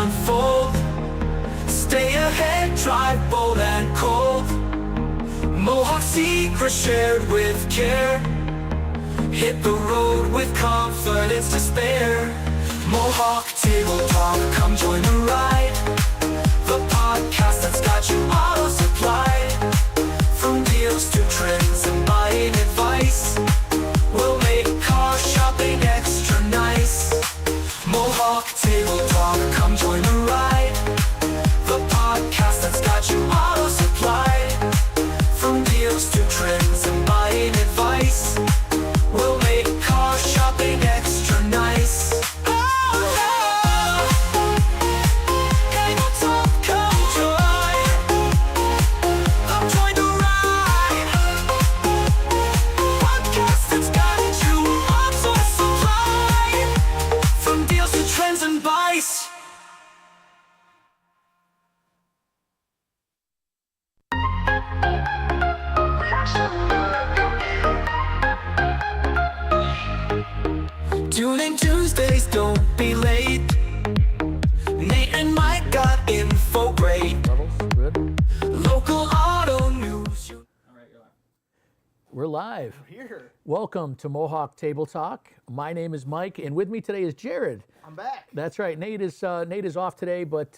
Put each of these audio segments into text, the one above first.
unfold. Stay ahead, drive bold and cold. Mohawk secrets shared with care. Hit the road with confidence to spare. Mohawk Table Talk, come join the ride. The podcast that's got you auto supplied. From deals to trends and buying advice, we'll make car shopping extra nice. Mohawk Table Talk, come join the ride. The podcast that's got you auto supplied. From deals to trends and buying advice, we'll make car shopping extra nice. Tune in Tuesdays, don't be late. Nate and Mike got info great. Local auto news. All right, you're live. We're live. We're here. Welcome to Mohawk Table Talk. My name is Mike, and with me today is Jared. I'm back. That's right. Nate is off today, but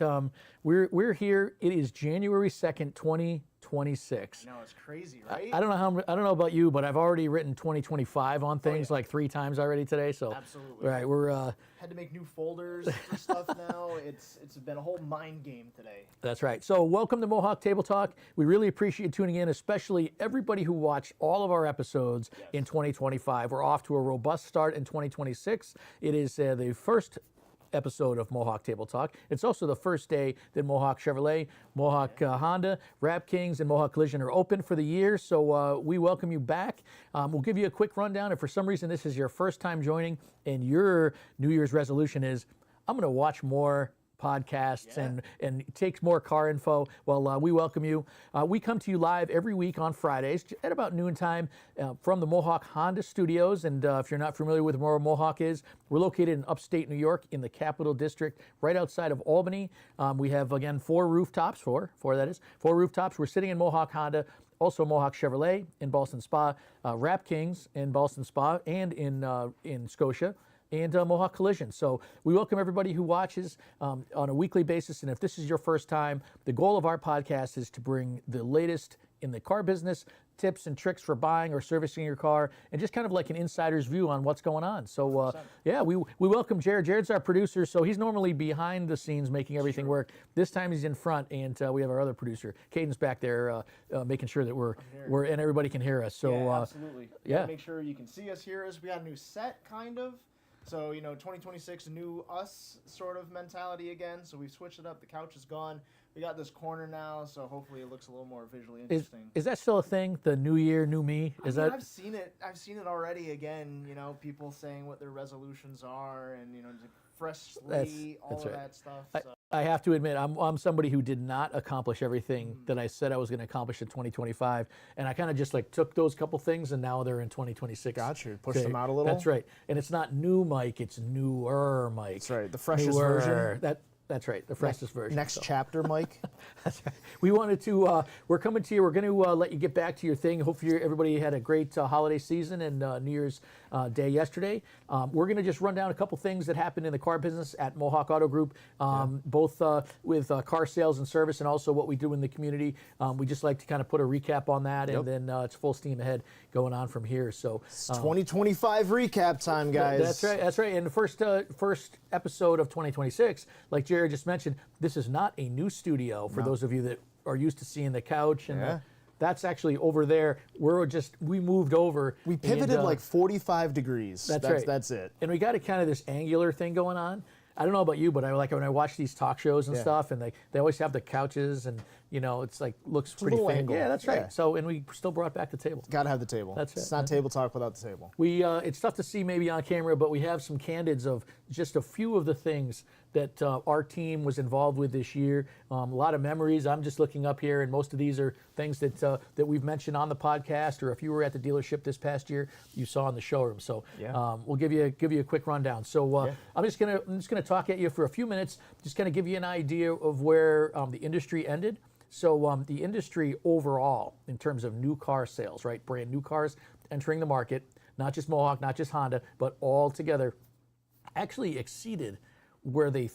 we're here. It is January 2nd, 2026. No, it's crazy, right? I don't know about you, but I've already written 2025 on things like 3 times already today. So Absolutely. right, we're had to make new folders for stuff now. It's been a whole mind game today. That's right. So welcome to Mohawk Table Talk. We really appreciate you tuning in, especially everybody who watched all of our episodes in 2025. We're off to a robust start in 2026. It is the first episode of Mohawk Table Talk. It's also the first day that Mohawk Chevrolet, Mohawk Honda, Rap Kings, and Mohawk Collision are open for the year. So we welcome you back. We'll give you a quick rundown. If for some reason this is your first time joining and your New Year's resolution is, I'm going to watch more podcasts and takes more car info, well, we welcome you. We come to you live every week on Fridays at about noontime from the Mohawk Honda studios. And if you're not familiar with where Mohawk is, we're located in upstate New York in the Capital District, right outside of Albany. We have, again, 4 rooftops. Four rooftops. We're sitting in Mohawk Honda, also Mohawk Chevrolet in Ballston Spa, Rap Kings in Ballston Spa and in Scotia, and Mohawk Collision. So we welcome everybody who watches on a weekly basis. And if this is your first time, the goal of our podcast is to bring the latest in the car business, tips and tricks for buying or servicing your car, and just kind of like an insider's view on what's going on. So we welcome Jared. Jared's our producer, so he's normally behind the scenes making everything work. This time he's in front, and we have our other producer, Caden's back there making sure that we're and everybody can hear us. So absolutely. Make sure you can see us, hear us. We got a new set, kind of. So, 2026, new us sort of mentality again. So we've switched it up. The couch is gone. We got this corner now, so hopefully it looks a little more visually interesting. Is that still a thing? The new year, new me? I've seen it. I've seen it already again. People saying what their resolutions are, and fresh slate, all of that stuff. I have to admit, I'm somebody who did not accomplish everything that I said I was going to accomplish in 2025, and I kind of just took those couple things, and now they're in 2026. Gotcha. Push them out a little. That's right. And it's not new Mike, it's newer Mike. That's right. The freshest version. That's right, the freshest version. Next chapter, Mike. That's right. We wanted to, we're coming to you, we're going to let you get back to your thing. Hopefully everybody had a great holiday season and New Year's Day yesterday. We're going to just run down a couple things that happened in the car business at Mohawk Auto Group, both with car sales and service, and also what we do in the community. We just like to kind of put a recap on that, and then it's full steam ahead going on from here. So it's 2025 recap time, guys. That's right. And the first episode of 2026, like Jared just mentioned, this is not a new studio for those of you that are used to seeing the couch and that's actually over there. We moved over. We pivoted like 45 degrees. That's right. That's it. And we got a kind of this angular thing going on. I don't know about you, but I like when I watch these talk shows and stuff, and they always have the couches, and it's looks pretty fancy. Yeah, that's right. Yeah. So, and we still brought back the table. Got to have the table. That's it. It's not table talk without the table. It's tough to see maybe on camera, but we have some candids of just a few of the things that our team was involved with this year. A lot of memories. I'm just looking up here, and most of these are things that we've mentioned on the podcast, or if you were at the dealership this past year, you saw in the showroom. So we'll give you a quick rundown. So I'm just gonna talk at you for a few minutes, just kind of give you an idea of where the industry ended. So the industry overall, in terms of new car sales, right, brand new cars entering the market, not just Mohawk, not just Honda, but all together, actually exceeded where the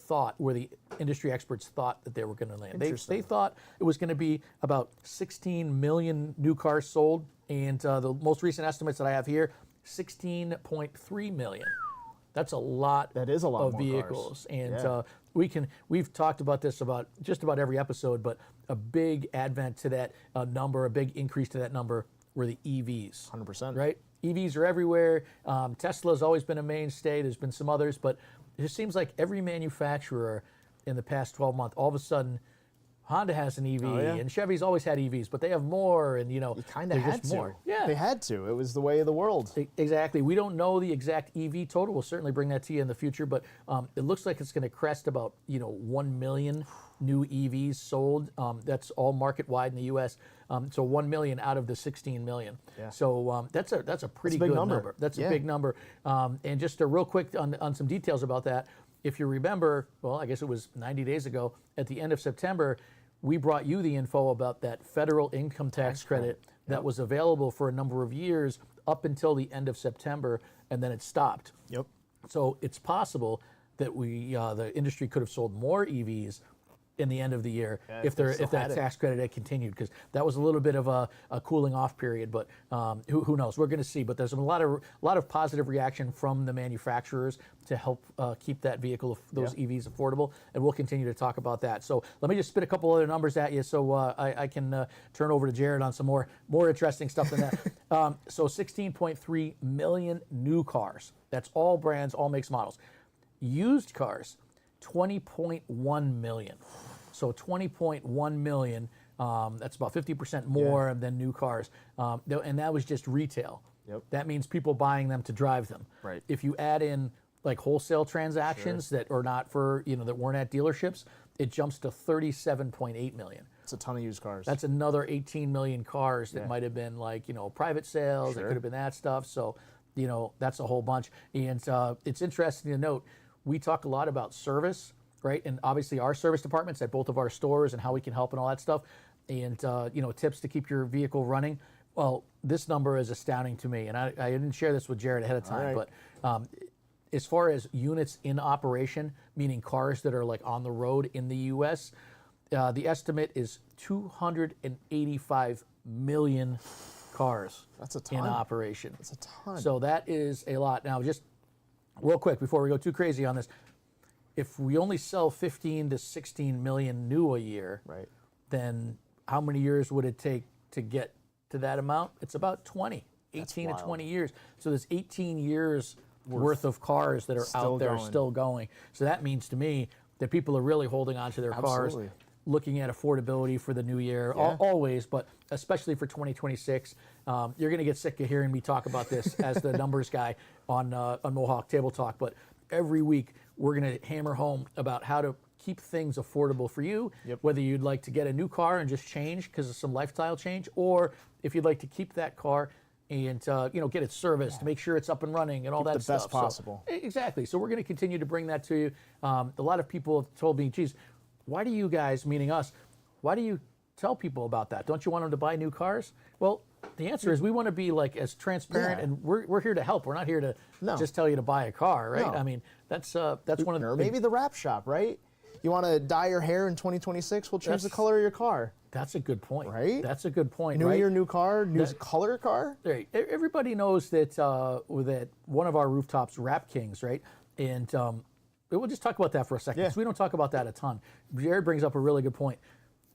industry experts thought that they were going to land. They thought it was going to be about 16 million new cars sold, and the most recent estimates that I have here, 16.3 million. That's a lot. That is a lot of more vehicles, cars. and we've talked about this about just about every episode, but a big advent to that number, a big increase to that number were the EVs. 100%. Right? EVs are everywhere. Tesla's always been a mainstay. There's been some others, but it just seems like every manufacturer in the past 12 months, all of a sudden, Honda has an EV, and Chevy's always had EVs, but they have more, and you kind of had to. More. Yeah, they had to. It was the way of the world. Exactly. We don't know the exact EV total. We'll certainly bring that to you in the future, but it looks like it's going to crest about 1 million new EVs sold. That's all market wide in the U.S. So 1 million out of the 16 million. Yeah. So that's a pretty good number. That's a big number. And just real quick on some details about that. If you remember, well, I guess it was 90 days ago, at the end of September, we brought you the info about that federal income tax credit that was available for a number of years up until the end of September, and then it stopped. Yep. So it's possible that the industry could have sold more EVs in the end of the year if that tax credit had continued, because that was a little bit of a cooling off period. But who knows? We're going to see. But there's a lot of positive reaction from the manufacturers to help keep that vehicle, those EVs, affordable, and we'll continue to talk about that. So let me just spit a couple other numbers at you, so I can turn over to Jared on some more interesting stuff than that. So 16.3 million new cars. That's all brands, all makes, models. Used cars, 20.1 million. So 20.1 million, that's about 50% more than new cars. And that was just retail. Yep. That means people buying them to drive them. Right. If you add in like wholesale transactions that are not for, that weren't at dealerships, it jumps to 37.8 million. It's a ton of used cars. That's another 18 million cars that might have been like, private sales. It could have been that stuff. So, that's a whole bunch. And it's interesting to note, we talk a lot about service, right? And obviously our service departments at both of our stores and how we can help and all that stuff. And, tips to keep your vehicle running. Well, this number is astounding to me. And I didn't share this with Jared ahead of time, but as far as units in operation, meaning cars that are like on the road in the U.S., the estimate is 285 million cars. That's a ton. In operation. That's a ton. So that is a lot. Now, just real quick before we go too crazy on this, if we only sell 15 to 16 million new a year, right, then how many years would it take to get to that amount? It's about 18 to 20 years. So there's 18 years worth of cars that are out there still going. So that means to me that people are really holding on to their cars, looking at affordability for the new year, always, but especially for 2026. You're going to get sick of hearing me talk about this as the numbers guy on Mohawk Table Talk, but every week we're going to hammer home about how to keep things affordable for you, whether you'd like to get a new car and just change because of some lifestyle change, or if you'd like to keep that car and get it serviced, make sure it's up and running and all that stuff. The best possible. So, exactly. So we're going to continue to bring that to you. A lot of people have told me, geez, why do you guys, meaning us, why do you tell people about that? Don't you want them to buy new cars? Well, the answer is we want to be like as transparent, and we're here to help. We're not here to just tell you to buy a car, right? No. I mean, that's one of the... Or maybe the wrap shop, right? You want to dye your hair in 2026? We'll change the color of your car. That's a good point. Right? That's a good point, New right? year, new car, new color car? Right. Everybody knows that that one of our rooftops, Rap Kings, right? And we'll just talk about that for a second, because we don't talk about that a ton. Jared brings up a really good point.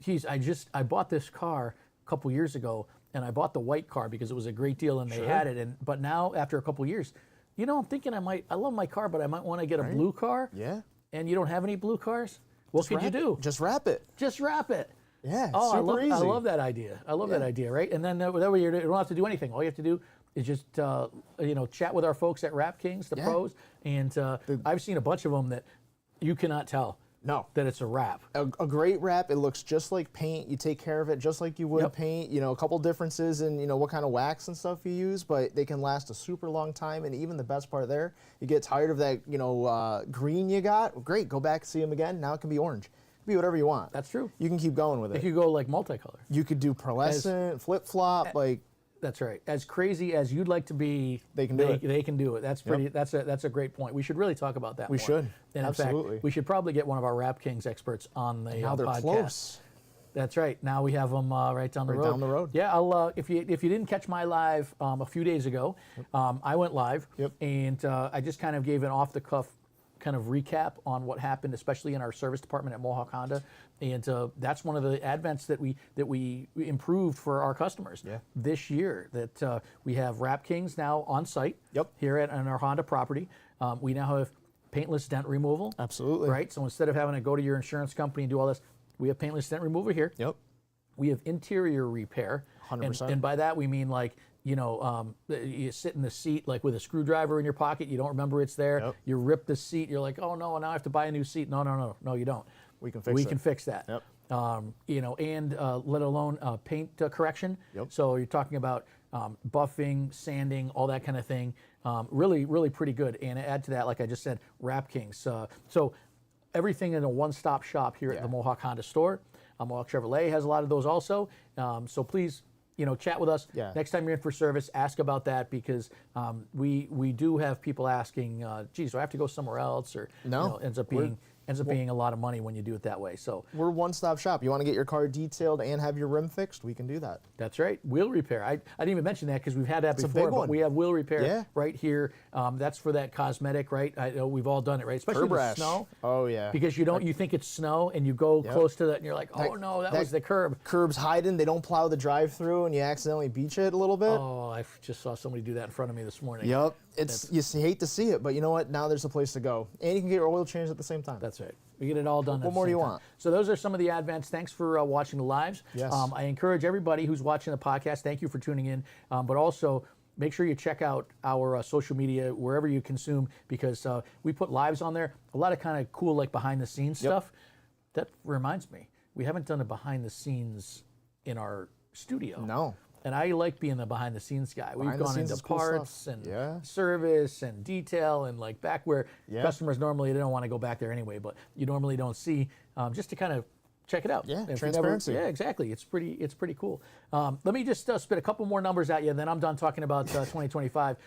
I bought this car a couple years ago, and I bought the white car because it was a great deal and they had it. But now, after a couple years, I'm thinking I love my car, but I might want to get a blue car. Yeah. And you don't have any blue cars? What could you do? Just wrap it. Just wrap it. Yeah, super easy. I love that idea. I love that idea, right? And then that way you don't have to do anything. All you have to do is just chat with our folks at Rap Kings, the pros. And I've seen a bunch of them that You cannot tell No. that it's a wrap. A great wrap. It looks just like paint. You take care of it just like you would Yep. paint. You know, a couple differences in, you know, what kind of wax and stuff you use, but they can last a super long time. And even the best part there, you get tired of that, you know, green you got. Great, go back, see them again. Now it can be orange. It can be whatever you want. That's true. You can keep going with It it. could go like multicolor. You could do pearlescent, flip flop, like. That's right. As crazy as you'd like to be, They can do it. They can do it. That's pretty. That's a great point. We should really talk about that. We more. should. And Absolutely. in fact, we should probably get one of our Rap Kings experts on the Now they're podcast. close. That's right. Now we have them right down the Right road. down the road. Yeah. I'll if you didn't catch my live a few days ago, I went live. Yep. And I just kind of gave an off the cuff kind of recap on what happened, especially in our service department at Mohawk Honda, and that's one of the advents that we improved for our customers this year. That we have Rap Kings now on site. Yep. Here on our Honda property, we now have paintless dent removal. Absolutely. Right. So instead of having to go to your insurance company and do all this, we have paintless dent removal here. Yep. We have interior repair. 100%. And by that we mean like, you know, you sit in the seat like with a screwdriver in your pocket. You don't remember it's there. Yep. You rip the seat. You're like, oh no, now I have to buy a new seat. No, you don't. We can fix it. We can fix that. Yep. You know, and let alone paint correction. Yep. So you're talking about buffing, sanding, all that kind of thing. Really, really pretty good. And add to that, like I just said, Rap Kings. So everything in a one-stop shop here at the Mohawk Honda store. Mohawk Chevrolet has a lot of those also. So please, you know, chat with us. Yeah. Next time you're in for service, ask about that because we do have people asking, geez, do I have to go somewhere else? Or No. you know, ends up being a lot of money when you do it that way. So We're one-stop shop. You want to get your car detailed and have your rim fixed? We can do that. that's right. Wheel repair. I didn't even mention that because we've had that a before, big but one. we have wheel repair Yeah. right here. That's for that cosmetic, right? I know we've all done it, right? Especially Curb with rash. snow. Oh yeah. Because you think it's snow and you go close to that and you're like, oh no, that was the curb. Curb's hiding. They don't plow the drive-through, and you accidentally beach it a little bit. Oh, I just saw somebody do that in front of me this morning. Yep. You hate to see it, but you know what? Now there's a place to go, and you can get your oil changed at the same time. That's right. We get it all done. What more do you want? So those are some of the advents. Thanks for watching the lives. Yes. I encourage everybody who's watching the podcast. Thank you for tuning in. But also make sure you check out our social media wherever you consume because we put lives on there. A lot of kind of cool like behind the scenes stuff. That reminds me, we haven't done a behind the scenes in our studio. No. And I like being the behind the scenes guy. We've Behind the gone scenes into is cool parts stuff. and Yeah. service and detail and like back where customers normally they don't want to go back there anyway, but you normally don't see just to kind of check it out. Yeah, If you transparency. yeah, exactly. It's pretty cool. Let me just spit a couple more numbers at you, and then I'm done talking about 2025.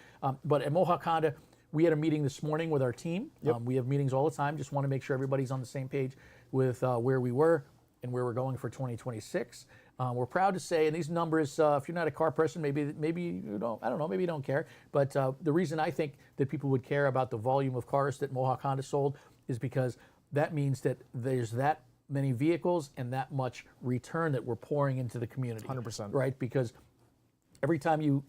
But at Mohawk Honda, we had a meeting this morning with our team. We have meetings all the time. Just want to make sure everybody's on the same page with where we were and where we're going for 2026. We're proud to say, and these numbers, if you're not a car person, maybe you don't, I don't know, maybe you don't care. But the reason I think that people would care about the volume of cars that Mohawk Honda sold is because that means that there's that many vehicles and that much return that we're pouring into the community. 100%. Right? Because every time you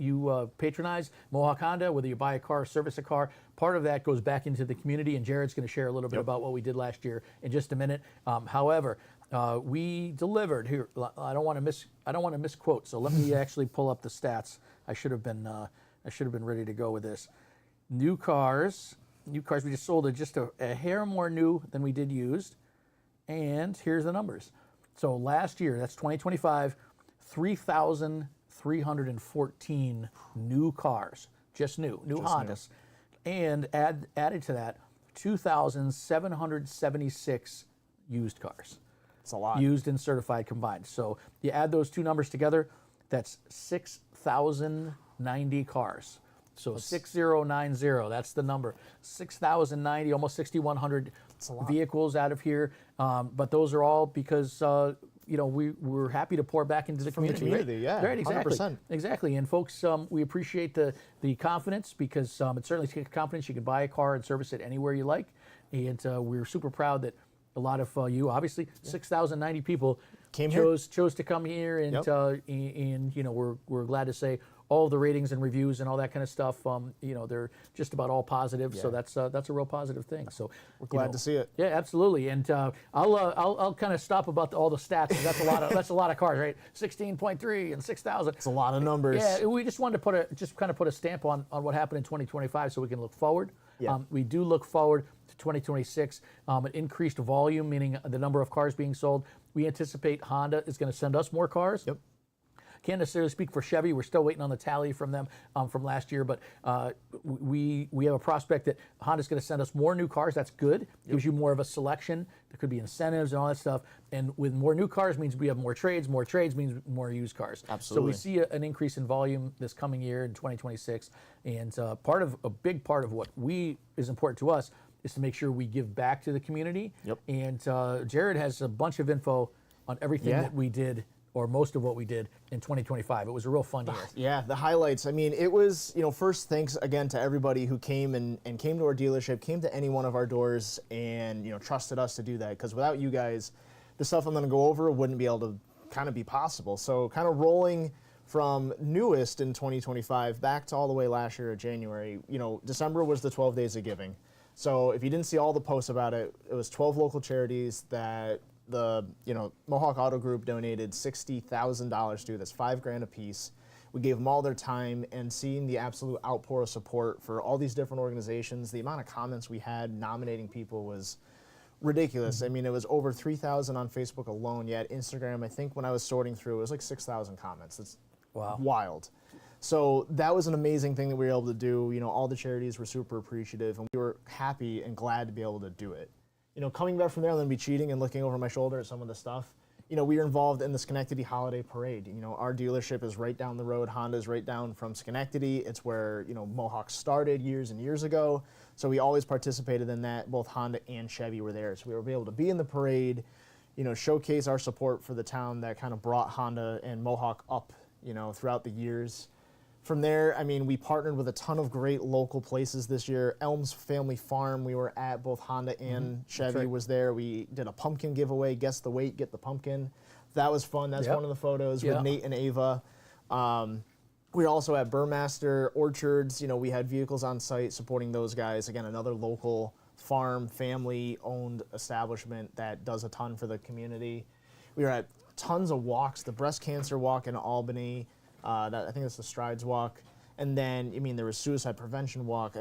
patronize Mohawk Honda, whether you buy a car, service a car, part of that goes back into the community. And Jared's going to share a little bit about what we did last year in just a minute. However, we delivered here. I don't want to misquote. So let me actually pull up the stats. I should have been ready to go with this. New cars. We just sold just a hair more new than we did used. And here's the numbers. So last year, that's 2025, 3,314 new cars, just new Hondas. And added to that, 2,776 used cars. It's a lot. Used and certified combined. So you add those two numbers together, that's 6,090 cars. So 6090, that's the number. 6,090, almost 6,100 vehicles out of here. But those are all because we're happy to pour back into the community. From the community, right? yeah, Right, exactly. 100%. Exactly. And folks, we appreciate the confidence because it certainly takes confidence. You can buy a car and service it anywhere you like. And we're super proud that a lot of you, obviously, 6,090 people chose to come here, and we're glad to say all the ratings and reviews and all that kind of stuff. They're just about all positive, so that's a real positive thing. So We're glad to see it. Yeah, absolutely. And I'll kind of stop about all the stats. 'Cause that's a lot of cars, right? 16.3 and 6,000. It's a lot of numbers. Yeah, we just wanted to put a stamp on what happened in 2025, so we can look forward. Yeah. We do look forward to 2026, an increased volume, meaning the number of cars being sold. We anticipate Honda is going to send us more cars. Yep. Can't necessarily speak for Chevy. We're still waiting on the tally from them from last year, but we have a prospect that Honda's going to send us more new cars. That's good. Gives you more of a selection. There could be incentives and all that stuff. And with more new cars means we have more trades. More trades means more used cars. Absolutely. So we see an increase in volume this coming year in 2026. And a big part of what is important to us is to make sure we give back to the community. Yep. And Jared has a bunch of info on everything that we did, or most of what we did in 2025. It was a real fun year. Yeah, the highlights. I mean, it was, first thanks again to everybody who came and came to our dealership, came to any one of our doors and, trusted us to do that. Because without you guys, the stuff I'm going to go over wouldn't be able to kind of be possible. So kind of rolling from newest in 2025 back to all the way last year of January, December was the 12 Days of Giving. So if you didn't see all the posts about it, it was 12 local charities that the Mohawk Auto Group donated $60,000 to. That's $5,000 a piece. We gave them all their time, and seeing the absolute outpour of support for all these different organizations, the amount of comments we had nominating people was ridiculous. I mean, it was over 3,000 on Facebook alone. Yet Instagram, I think when I was sorting through, it was like 6,000 comments. It's wild. So that was an amazing thing that we were able to do. All the charities were super appreciative, and we were happy and glad to be able to do it. Coming back from there and then be cheating and looking over my shoulder at some of the stuff, we were involved in the Schenectady Holiday Parade. Our dealership is right down the road. Honda's right down from Schenectady. It's where, Mohawk started years and years ago. So we always participated in that. Both Honda and Chevy were there. So we were able to be in the parade, showcase our support for the town that kind of brought Honda and Mohawk up, throughout the years. From there, I mean, we partnered with a ton of great local places this year. Elms Family Farm, we were at. Both Honda and Chevy was there. We did a pumpkin giveaway, guess the weight, get the pumpkin. That was fun. That's one of the photos with Nate and Ava. We were also at Burmaster Orchards. We had vehicles on site supporting those guys. Again, another local farm, family-owned establishment that does a ton for the community. We were at tons of walks, the breast cancer walk in Albany. I think that's the Strides Walk. And then, there was Suicide Prevention Walk.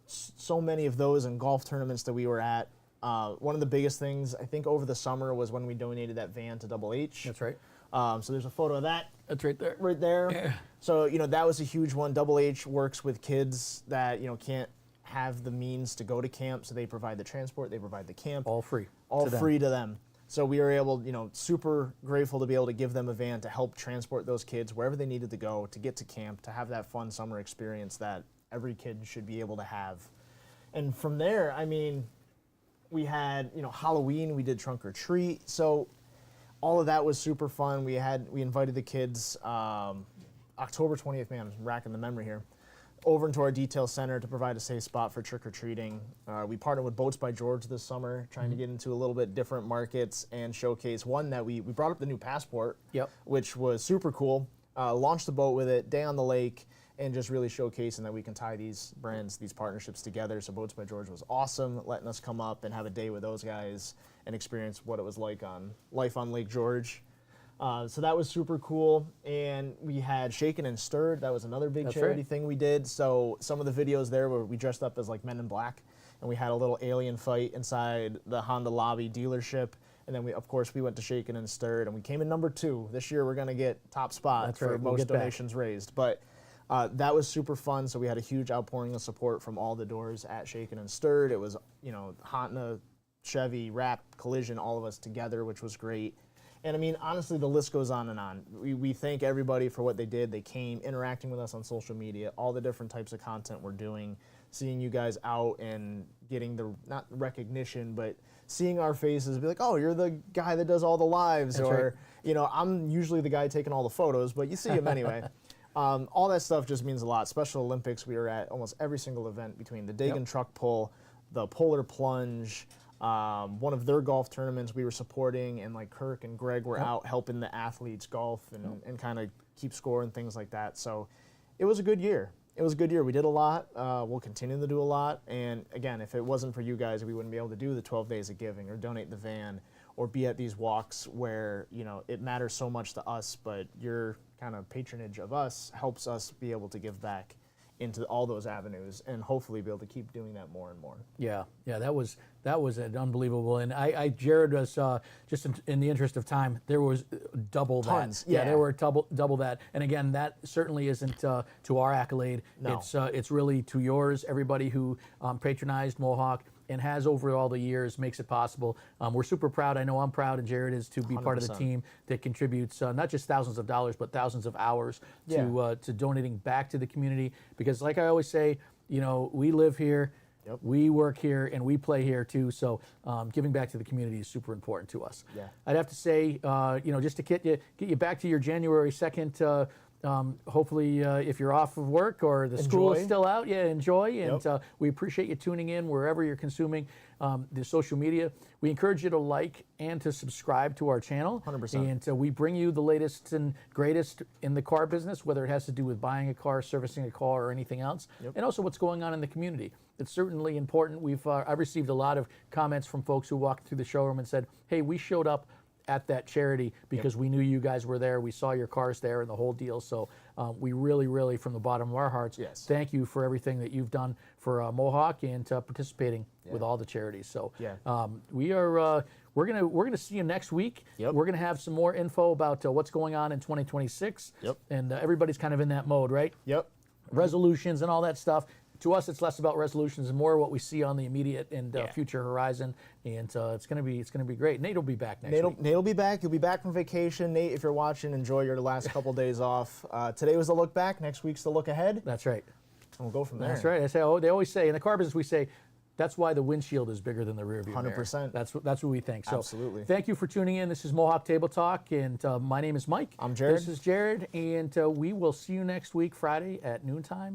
So many of those and golf tournaments that we were at. One of the biggest things, I think, over the summer was when we donated that van to Double H. That's right. So there's a photo of that. That's right there. Right there. Yeah. So, that was a huge one. Double H works with kids that, can't have the means to go to camp. So they provide the transport, they provide the camp. All free. All free to them. So we were able, super grateful to be able to give them a van to help transport those kids wherever they needed to go to get to camp, to have that fun summer experience that every kid should be able to have. And from there, we had, Halloween, we did trunk or treat. So all of that was super fun. We invited the kids, October 20th, man, I'm racking the memory here, over into our detail center to provide a safe spot for trick-or-treating. We partnered with Boats by George this summer, trying to get into a little bit different markets and showcase one that we brought up the new Passport, which was super cool. Launched the boat with it, day on the lake, and just really showcasing that we can tie these brands, these partnerships together. So Boats by George was awesome, letting us come up and have a day with those guys and experience what it was like on life on Lake George. So that was super cool. And we had Shaken and Stirred. That was another big charity thing we did. So some of the videos there where we dressed up as like Men in Black, and we had a little alien fight inside the Honda lobby dealership. And then of course we went to Shaken and Stirred, and we came in number 2. This year we're going to get top spot for most donations raised. But that was super fun. So we had a huge outpouring of support from all the doors at Shaken and Stirred. It was, Honda, Chevy, Wrap, Collision, all of us together, which was great. And honestly, the list goes on and on. We thank everybody for what they did. They came, interacting with us on social media, all the different types of content we're doing, seeing you guys out and getting not recognition, but seeing our faces, be like, oh, you're the guy that does all the lives. That's or, I'm usually the guy taking all the photos, but you see him anyway. All that stuff just means a lot. Special Olympics, we were at almost every single event between the Dagon truck pull, the Polar Plunge, one of their golf tournaments we were supporting, and like Kirk and Greg were out helping the athletes golf and kind of keep score and things like that. So it was a good year. We did a lot. We'll continue to do a lot. And again, if it wasn't for you guys, we wouldn't be able to do the 12 Days of Giving or donate the van or be at these walks where, it matters so much to us, but your kind of patronage of us helps us be able to give back into all those avenues, and hopefully be able to keep doing that more and more. Yeah, that was an unbelievable. And Jared was just in the interest of time, there was double Tons, that. Yeah, there were double that. And again, that certainly isn't to our accolade. No. It's really to yours. Everybody who patronized Mohawk and has over all the years makes it possible. We're super proud. I know I'm proud, and Jared is, to be part of the 100%. team that contributes not just thousands of dollars, but thousands of hours to donating back to the community. Because like I always say, we live here, we work here, and we play here too. So giving back to the community is super important to us. Yeah. I'd have to say, just to get you back to your January 2nd. Hopefully, if you're off of work or the school is still out, enjoy. And we appreciate you tuning in wherever you're consuming the social media. We encourage you to like and to subscribe to our channel. 100%. And we bring you the latest and greatest in the car business, whether it has to do with buying a car, servicing a car, or anything else. And also what's going on in the community. It's certainly important. I've received a lot of comments from folks who walked through the showroom and said, hey, we showed up at that charity because we knew you guys were there. We saw your cars there and the whole deal. So we really, really, from the bottom of our hearts, thank you for everything that you've done for Mohawk and participating with all the charities. So we're gonna see you next week. We're gonna have some more info about what's going on in 2026. And everybody's kind of in that mode, right? Resolutions and all that stuff. To us, it's less about resolutions and more what we see on the immediate and future horizon, and it's gonna be great. Nate will be back next week. Nate will be back. You'll be back from vacation. Nate, if you're watching, enjoy your last couple days off. Today was the look back. Next week's the look ahead. That's right. And we'll go from there. That's right. They always say in the car business, we say that's why the windshield is bigger than the rear view mirror. 100%. That's what we think. So absolutely. Thank you for tuning in. This is Mohawk Table Talk, and my name is Mike. I'm Jared. This is Jared, and we will see you next week, Friday at noontime.